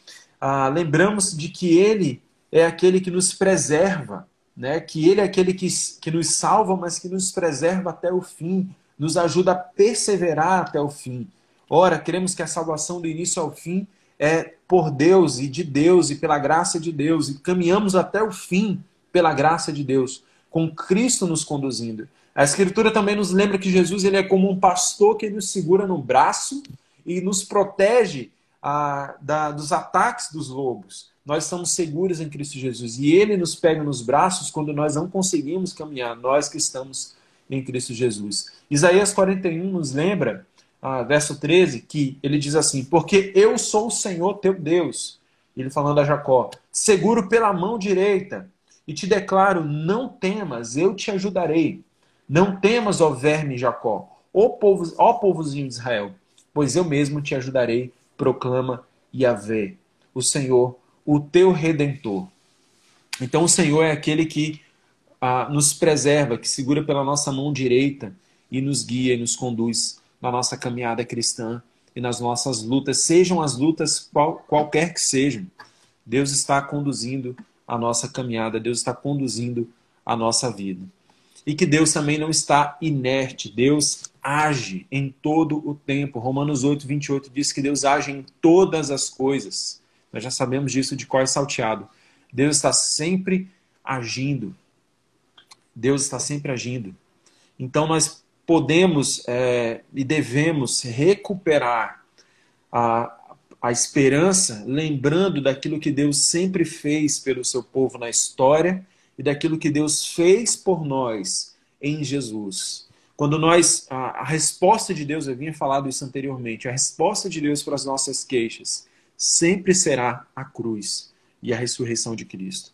Lembramos de que ele é aquele que nos preserva, né? Que ele é aquele que nos salva, mas que nos preserva até o fim, nos ajuda a perseverar até o fim. Ora, queremos que a salvação do início ao fim é por Deus e de Deus e pela graça de Deus, e caminhamos até o fim pela graça de Deus, com Cristo nos conduzindo. A Escritura também nos lembra que Jesus ele é como um pastor que nos segura no braço e nos protege dos ataques dos lobos. Nós estamos seguros em Cristo Jesus e ele nos pega nos braços quando nós não conseguimos caminhar, nós que estamos em Cristo Jesus. Isaías 41 nos lembra, verso 13, que ele diz assim: porque eu sou o Senhor teu Deus, ele falando a Jacó, seguro pela mão direita, e te declaro, não temas, eu te ajudarei. Não temas, ó verme Jacó, ó povozinho de Israel, pois eu mesmo te ajudarei, proclama Yahvé, o Senhor, o teu Redentor. Então o Senhor é aquele que nos preserva, que segura pela nossa mão direita e nos guia e nos conduz na nossa caminhada cristã e nas nossas lutas, sejam as lutas qualquer que sejam. Deus está conduzindo a nossa caminhada, Deus está conduzindo a nossa vida. E que Deus também não está inerte, Deus age em todo o tempo. Romanos 8, 28 diz que Deus age em todas as coisas. Nós já sabemos disso de cor salteado. Deus está sempre agindo. Deus está sempre agindo. Então nós podemos e devemos recuperar a esperança, lembrando daquilo que Deus sempre fez pelo seu povo na história e daquilo que Deus fez por nós em Jesus. Quando a resposta de Deus, eu vinha falado isso anteriormente, a resposta de Deus para as nossas queixas sempre será a cruz e a ressurreição de Cristo.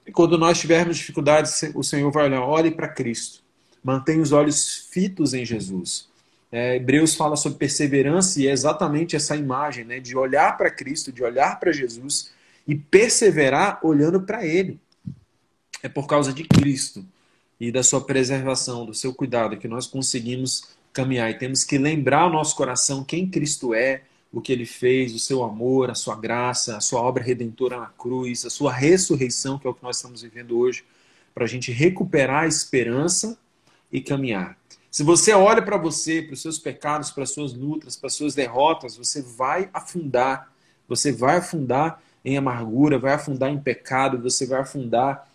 E quando nós tivermos dificuldades, o Senhor vai olhar, olhe para Cristo, mantenha os olhos fitos em Jesus. Hebreus fala sobre perseverança e é exatamente essa imagem, né, de olhar para Cristo, de olhar para Jesus e perseverar olhando para Ele. É por causa de Cristo e da sua preservação, do seu cuidado, que nós conseguimos caminhar. E temos que lembrar ao nosso coração quem Cristo é, o que Ele fez, o seu amor, a sua graça, a sua obra redentora na cruz, a sua ressurreição, que é o que nós estamos vivendo hoje, para a gente recuperar a esperança e caminhar. Se você olha para você, para os seus pecados, para as suas lutas, para as suas derrotas, você vai afundar. Você vai afundar em amargura, vai afundar em pecado, você vai afundar.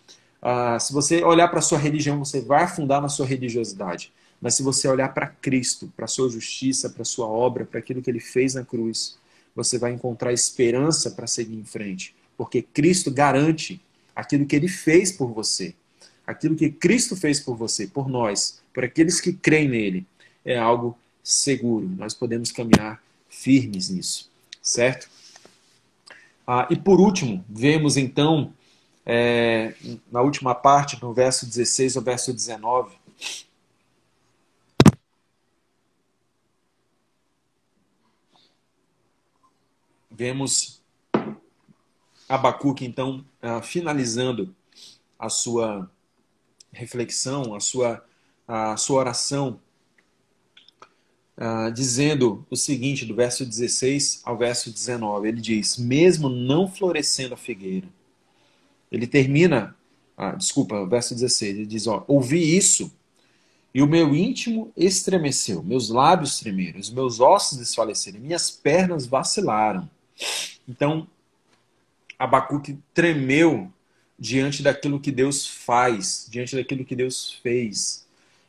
Se você olhar para a sua religião, você vai afundar na sua religiosidade. Mas se você olhar para Cristo, para a sua justiça, para a sua obra, para aquilo que Ele fez na cruz, você vai encontrar esperança para seguir em frente. Porque Cristo garante aquilo que Ele fez por você. Aquilo que Cristo fez por você, por nós, por aqueles que creem nele, é algo seguro. Nós podemos caminhar firmes nisso, certo? E por último, vemos então, na última parte, no verso 16 ao verso 19, vemos Abacuque, então, finalizando a sua reflexão, a sua oração, dizendo o seguinte, do verso 16 ao verso 19. Ele diz, mesmo não florescendo a figueira. Ele termina, o verso 16, ele diz, ouvi isso, e o meu íntimo estremeceu, meus lábios tremeram, os meus ossos desfaleceram, minhas pernas vacilaram. Então, Abacuque tremeu diante daquilo que Deus faz, diante daquilo que Deus fez.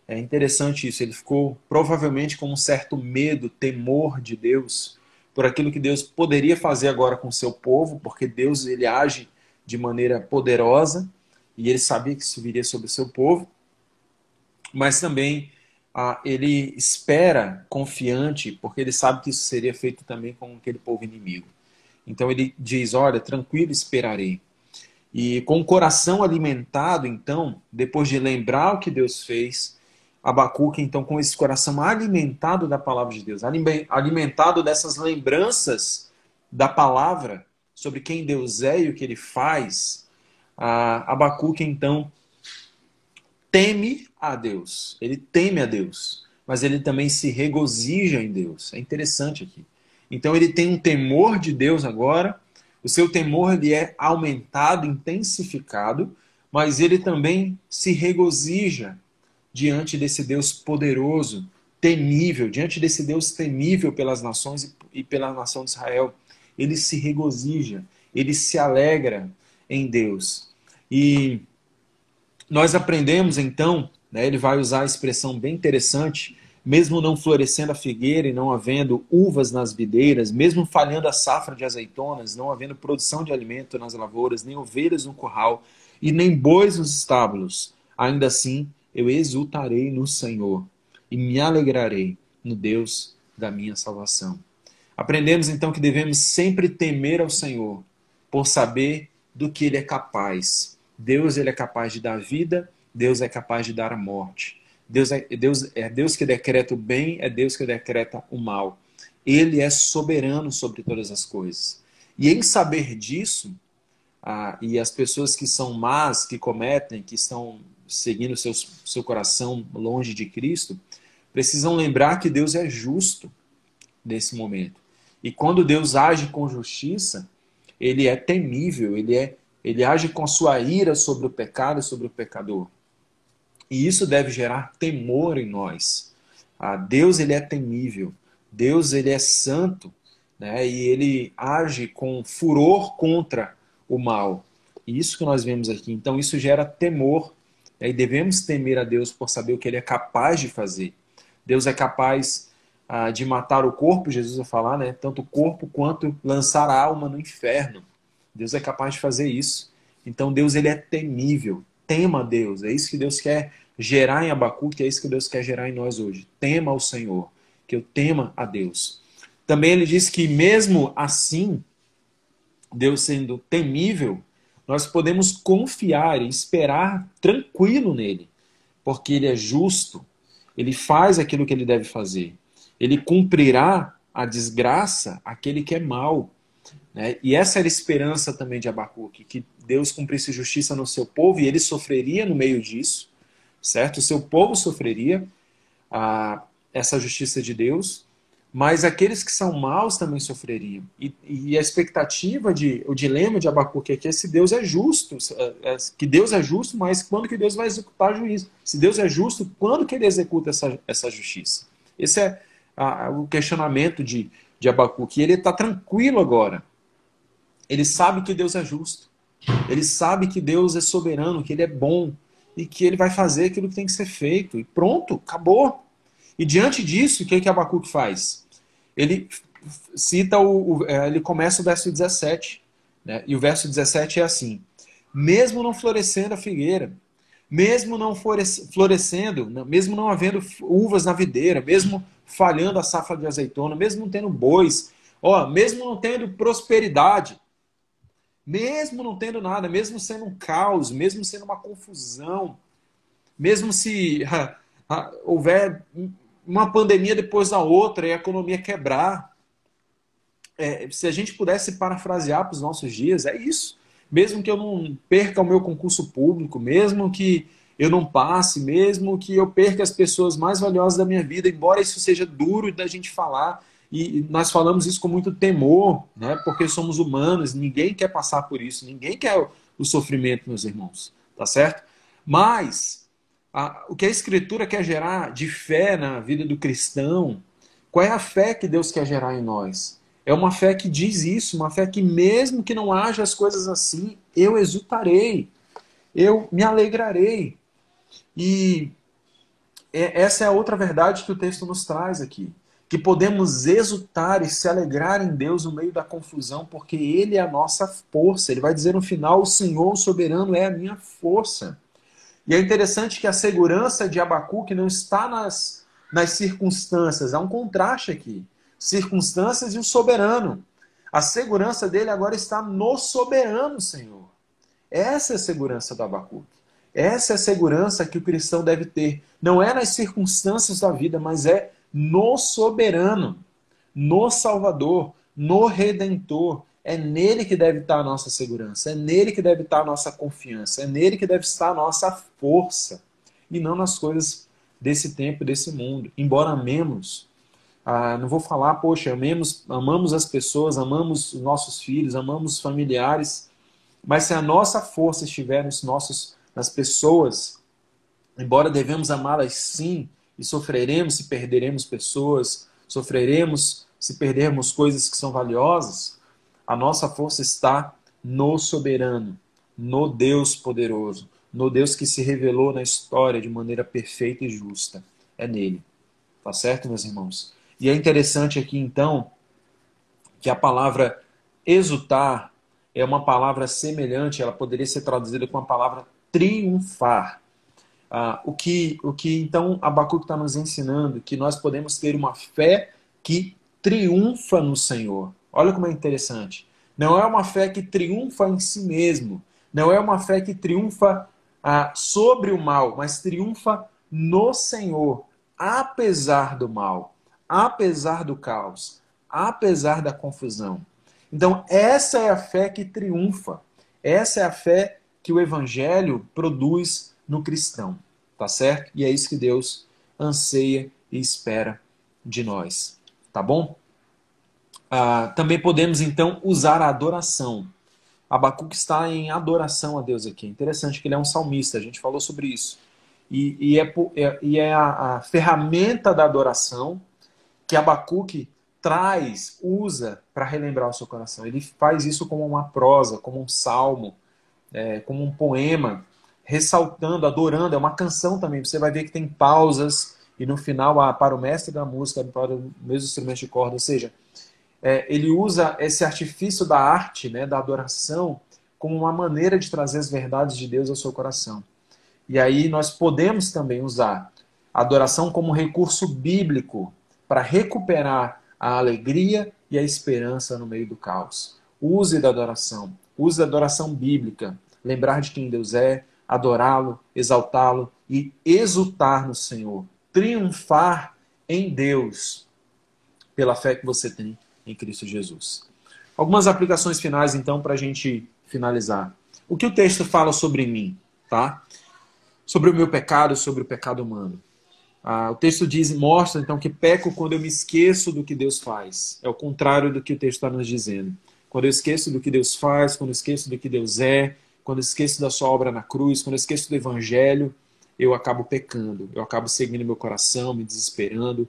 É interessante isso, ele ficou provavelmente com um certo medo, temor de Deus, por aquilo que Deus poderia fazer agora com o seu povo, porque Deus ele age de maneira poderosa, e ele sabia que isso viria sobre o seu povo, mas também ele espera confiante, porque ele sabe que isso seria feito também com aquele povo inimigo. Então ele diz, olha, tranquilo esperarei. E com o coração alimentado, então, depois de lembrar o que Deus fez, Abacuque, então, com esse coração alimentado da palavra de Deus, alimentado dessas lembranças da palavra sobre quem Deus é e o que Ele faz, Abacuque, então, teme a Deus. Ele teme a Deus, mas ele também se regozija em Deus. É interessante aqui. Então, ele tem um temor de Deus agora. O seu temor ele é aumentado, intensificado, mas ele também se regozija diante desse Deus poderoso, temível, diante desse Deus temível pelas nações e pela nação de Israel. Ele se regozija, ele se alegra em Deus. E nós aprendemos então, né, ele vai usar a expressão bem interessante, mesmo não florescendo a figueira e não havendo uvas nas videiras, mesmo falhando a safra de azeitonas, não havendo produção de alimento nas lavouras, nem ovelhas no curral e nem bois nos estábulos, ainda assim eu exultarei no Senhor e me alegrarei no Deus da minha salvação. Aprendemos então que devemos sempre temer ao Senhor, por saber do que Ele é capaz. Deus ele é capaz de dar vida, Deus é capaz de dar a morte. Deus é Deus que decreta o bem, é Deus que decreta o mal. Ele é soberano sobre todas as coisas. E em saber disso, e as pessoas que são más, que cometem, que estão seguindo seu coração longe de Cristo, precisam lembrar que Deus é justo nesse momento. E quando Deus age com justiça, ele é temível, ele age com sua ira sobre o pecado e sobre o pecador. E isso deve gerar temor em nós. Deus, ele é temível. Deus, ele é santo, né? E ele age com furor contra o mal. E isso que nós vemos aqui. Então, isso gera temor. E devemos temer a Deus por saber o que ele é capaz de fazer. Deus é capaz de matar o corpo, Jesus vai falar, né? Tanto o corpo quanto lançar a alma no inferno. Deus é capaz de fazer isso. Então Deus, ele é temível. Tema a Deus. É isso que Deus quer gerar em Abacuque, é isso que Deus quer gerar em nós hoje. Tema ao Senhor. Que eu tema a Deus. Também ele diz que mesmo assim, Deus sendo temível, nós podemos confiar e esperar tranquilo nele. Porque ele é justo. Ele faz aquilo que ele deve fazer. Ele cumprirá a desgraça aquele que é mau. Né? E essa era a esperança também de Abacuque, que Deus cumprisse justiça no seu povo e ele sofreria no meio disso, certo? O seu povo sofreria essa justiça de Deus, mas aqueles que são maus também sofreriam. E a expectativa, o dilema de Abacuque é que esse Deus é justo, que Deus é justo, mas quando que Deus vai executar juízo? Se Deus é justo, quando que ele executa essa justiça? Esse é o questionamento de Abacuque. Ele está tranquilo agora. Ele sabe que Deus é justo. Ele sabe que Deus é soberano, que ele é bom e que ele vai fazer aquilo que tem que ser feito. E pronto, acabou. E diante disso, o que Abacuque faz? Ele cita, ele começa o verso 17. Né? E o verso 17 é assim: mesmo não florescendo a figueira, mesmo não florescendo, mesmo não havendo uvas na videira, mesmo falhando a safra de azeitona, mesmo não tendo bois, mesmo não tendo prosperidade, mesmo não tendo nada, mesmo sendo um caos, mesmo sendo uma confusão, mesmo se houver uma pandemia depois da outra e a economia quebrar, se a gente pudesse parafrasear para os nossos dias, é isso. Mesmo que eu não perca o meu concurso público, mesmo que eu não passe, mesmo que eu perca as pessoas mais valiosas da minha vida, embora isso seja duro da gente falar, e nós falamos isso com muito temor, né? Porque somos humanos, ninguém quer passar por isso, ninguém quer o sofrimento, meus irmãos, tá certo? Mas o que a Escritura quer gerar de fé na vida do cristão, qual é a fé que Deus quer gerar em nós? É uma fé que diz isso, uma fé que mesmo que não haja as coisas assim, eu exultarei, eu me alegrarei. E essa é a outra verdade que o texto nos traz aqui. Que podemos exultar e se alegrar em Deus no meio da confusão, porque Ele é a nossa força. Ele vai dizer no final: o Senhor, o soberano, é a minha força. E é interessante que a segurança de Abacuque não está nas circunstâncias. Há um contraste aqui. Circunstâncias e o soberano. A segurança dele agora está no soberano Senhor. Essa é a segurança do Abacuque. Essa é a segurança que o cristão deve ter. Não é nas circunstâncias da vida, mas é no soberano, no Salvador, no Redentor. É nele que deve estar a nossa segurança, é nele que deve estar a nossa confiança, é nele que deve estar a nossa força, e não nas coisas desse tempo, desse mundo. Embora amemos, não vou falar, poxa, amamos as pessoas, amamos os nossos filhos, amamos os familiares, mas se a nossa força estiver nas pessoas, embora devemos amá-las sim, e sofreremos se perderemos pessoas, sofreremos se perdermos coisas que são valiosas, a nossa força está no soberano, no Deus poderoso, no Deus que se revelou na história de maneira perfeita e justa. É nele. Tá certo, meus irmãos? E é interessante aqui, então, que a palavra exultar é uma palavra semelhante, ela poderia ser traduzida com a palavra triunfar. O que então Abacuque está nos ensinando, que nós podemos ter uma fé que triunfa no Senhor. Olha como é interessante. Não é uma fé que triunfa em si mesmo, não é uma fé que triunfa sobre o mal, mas triunfa no Senhor, apesar do mal, apesar do caos, apesar da confusão. Então, essa é a fé que triunfa. Essa é a fé que o Evangelho produz no cristão. Tá certo? E é isso que Deus anseia e espera de nós. Tá bom? Também podemos, então, usar a adoração. Abacuque está em adoração a Deus aqui. Interessante que ele é um salmista, a gente falou sobre isso. E é a ferramenta da adoração que Abacuque usa para relembrar o seu coração. Ele faz isso como uma prosa, como um salmo, como um poema, ressaltando, adorando. É uma canção também. Você vai ver que tem pausas e no final, para o mestre da música, para os meus instrumentos de corda. Ou seja, ele usa esse artifício da arte, né, da adoração, como uma maneira de trazer as verdades de Deus ao seu coração. E aí nós podemos também usar a adoração como recurso bíblico para recuperar a alegria e a esperança no meio do caos. Use da adoração. Use da adoração bíblica. Lembrar de quem Deus é, adorá-lo, exaltá-lo e exultar no Senhor. Triunfar em Deus pela fé que você tem em Cristo Jesus. Algumas aplicações finais, então, para a gente finalizar. O que o texto fala sobre mim? Tá? Sobre o meu pecado, sobre o pecado humano. O texto mostra, então, que peco quando eu me esqueço do que Deus faz. É o contrário do que o texto está nos dizendo. Quando eu esqueço do que Deus faz, quando eu esqueço do que Deus é, quando eu esqueço da sua obra na cruz, quando eu esqueço do Evangelho, eu acabo pecando. Eu acabo seguindo meu coração, me desesperando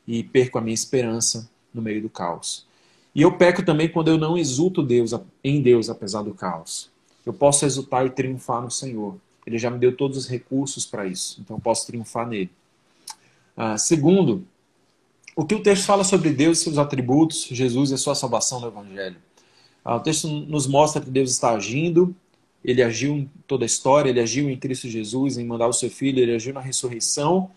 e perco a minha esperança no meio do caos. E eu peco também quando eu não exulto em Deus, apesar do caos. Eu posso exultar e triunfar no Senhor. Ele já me deu todos os recursos para isso, então eu posso triunfar nele. Segundo, o que o texto fala sobre Deus, seus atributos, Jesus e a sua salvação no Evangelho. O texto nos mostra que Deus está agindo, ele agiu em toda a história, ele agiu em Cristo Jesus, em mandar o seu Filho, ele agiu na ressurreição,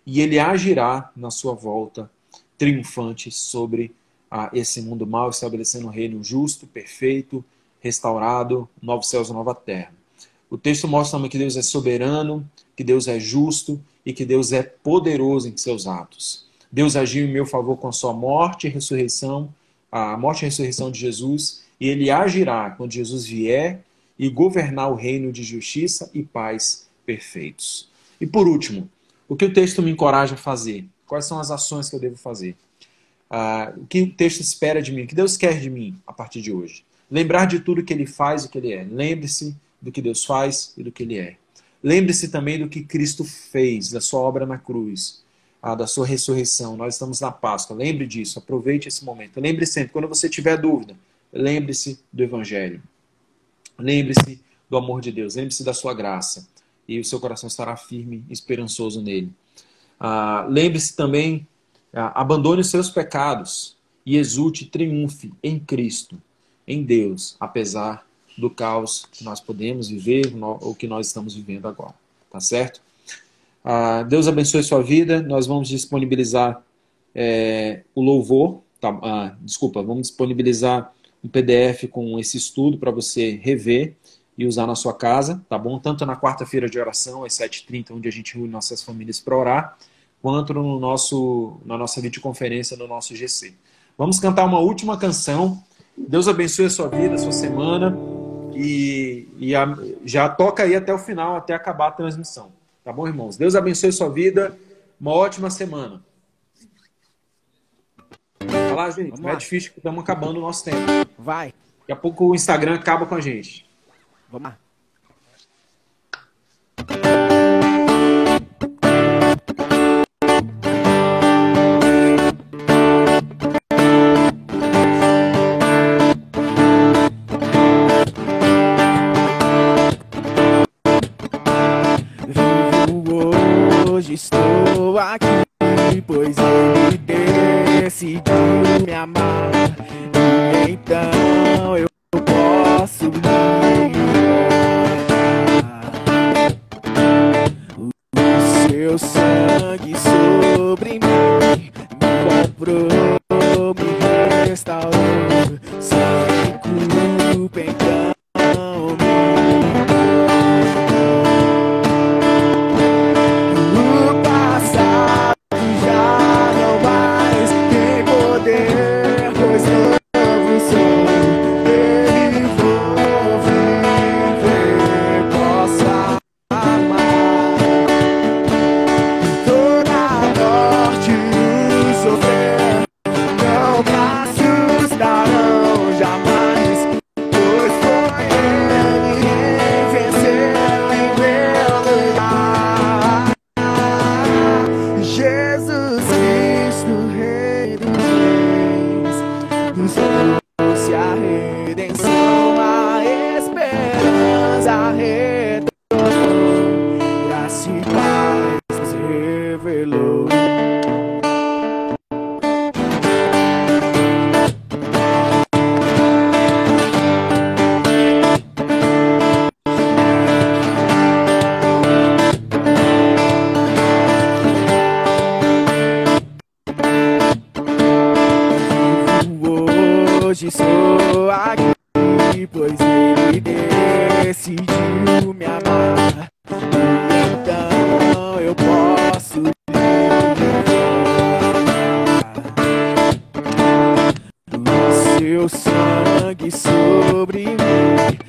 e ele agirá na sua volta triunfante sobre esse mundo mau, estabelecendo um reino justo, perfeito, restaurado, novos céus e nova terra. O texto mostra também que Deus é soberano, que Deus é justo e que Deus é poderoso em seus atos. Deus agiu em meu favor com a sua morte e ressurreição, a morte e ressurreição de Jesus, e ele agirá quando Jesus vier e governar o reino de justiça e paz perfeitos. E por último, o que o texto me encoraja a fazer? Quais são as ações que eu devo fazer? O que o texto espera de mim? O que Deus quer de mim a partir de hoje? Lembrar de tudo que ele faz e o que ele é. Lembre-se do que Deus faz e do que ele é. Lembre-se também do que Cristo fez, da sua obra na cruz, da sua ressurreição. Nós estamos na Páscoa. Lembre disso, aproveite esse momento. Lembre sempre, quando você tiver dúvida, lembre-se do Evangelho. Lembre-se do amor de Deus. Lembre-se da sua graça. E o seu coração estará firme e esperançoso nele. Lembre-se também, abandone os seus pecados e exulte, triunfe em Cristo, em Deus, apesar do caos que nós podemos viver ou que nós estamos vivendo agora. Tá certo? Deus abençoe sua vida. Nós vamos disponibilizar o louvor. Vamos disponibilizar um PDF com esse estudo para você rever e usar na sua casa, tá bom? Tanto na quarta-feira de oração, às 7h30, onde a gente reúne nossas famílias para orar, quanto na nossa videoconferência no nosso GC. Vamos cantar uma última canção. Deus abençoe a sua vida, a sua semana. Já toca aí até o final, até acabar a transmissão. Tá bom, irmãos? Deus abençoe a sua vida. Uma ótima semana. Vai lá, gente. Não é difícil, que estamos acabando o nosso tempo. Vai. Daqui a pouco o Instagram acaba com a gente. Vamos lá. Hoje estou aqui, pois ele decidiu me amar. E então eu posso o seu sangue sobre mim me comprou, me restaurou, sem culpa então morte Deus arretornou, graça e paz nos revelou. Hoje sou aqui, pois ele decidiu me amar. Então eu posso livrar do seu sangue sobre mim.